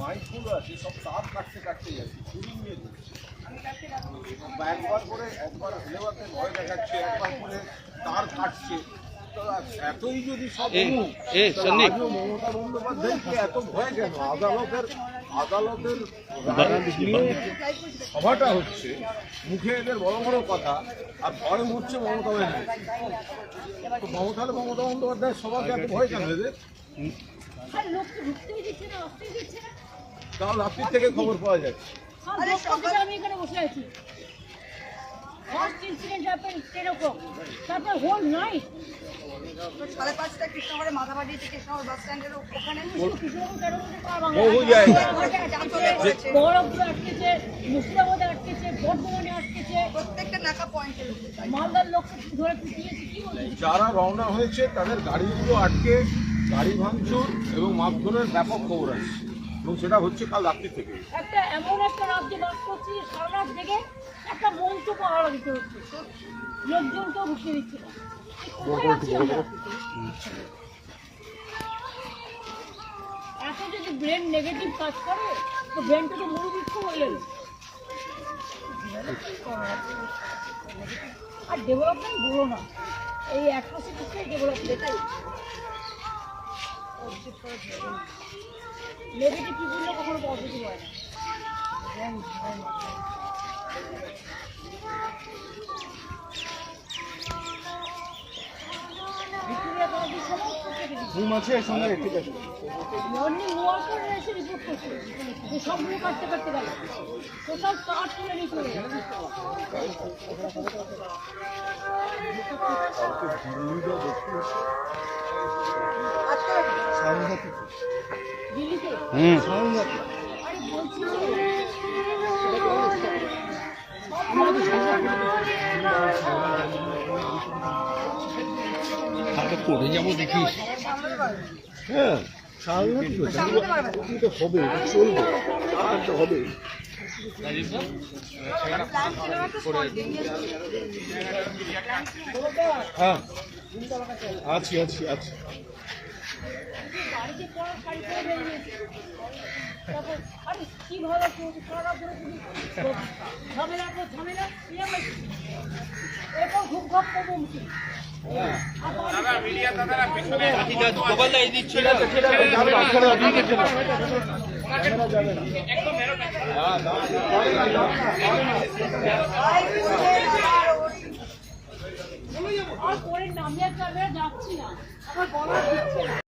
মাইকগুলো আছে সব তার কাটতে কাটতে যাচ্ছে, চুরি নিয়ে যাচ্ছে। একবার করে একবার লেবারকে ভয় দেখাচ্ছে, একবার করে তার কাটছে। এতই যদি সব মমতা বন্দ্যোপাধ্যায়কে এত ভয় কেন? আদালতের সভাটা হচ্ছে, মুখে এদের বড় বড় কথা, আর ভয় হচ্ছে মমতা ব্যানার্জি। তো মমতা বন্দ্যোপাধ্যায়ের সভাকে এত ভয় কেন এদের? কাল রাত্রির থেকে খবর পাওয়া যাচ্ছে। আমি এখানে বসে আছি, ফার্স্ট ইনসিডেন্ট হ্যাপেন 10 o'clock, তারপর হোল নাইট 5:30 কৃষ্ণনগরে মাথাবাড়ি থেকে কৃষ্ণনগর বাস স্ট্যান্ডের ওখানে বহু জায়গায় বহরমপুরে আটকেছে, মুর্শিদাবাদে আটকেছে, বর্ধমানে আটকেছে, প্রত্যেকটা নাকা পয়েন্টে মালদার লোক ধরে পিটিয়েছে। কি বলছে? যারা রওনা হয়েছে তাদের গাড়িগুলো আটকে গাড়ি ভাঙচুর এবং মারধরের ব্যাপক খবর আছে, এবং সেটা হচ্ছে কাল রাত্রি থেকে। একটা এমন একটা রাজ্যে বাস করছি, সারা রাত জেগে একটা মঞ্চ পাহারা দিতে হচ্ছে, লোকজনকেও ঢুকতে দিচ্ছে না। এত যদি ব্রেন নেগেটিভ কাজ করে তো ব্রেনটা তো মরুবৃক্ষ হয়ে গেল। আর ডেভেলপমেন্ট বলো না, এই 1% ডেভেলপমেন্ট। নেগেটিভ পিপুলরা কখনো পজিটিভ হয় না। মর্নিং ওয়াক করে এসে রিপোর্ট করছে যে সবগুলো কাটতে কাটতে গেল, টোটাল কাট তুলে নিয়ে চলে গেল। দিল্লিতে আরে বলছি পড়ে যাবো দেখিস। হ্যাঁ, সাংঘাতিক হবে, চলবে, হবে। হ্যাঁ, আছি। বাড়িতে পড়ার শাড়ি পরে বেরিয়েছে, তারপর আরে কি ভালো সারা ধরে ঝামেলা এরপর খুব ঘপ করবো মুখে। আর পরে নামিয়ে যাচ্ছি না, আমার বলার দিচ্ছে না।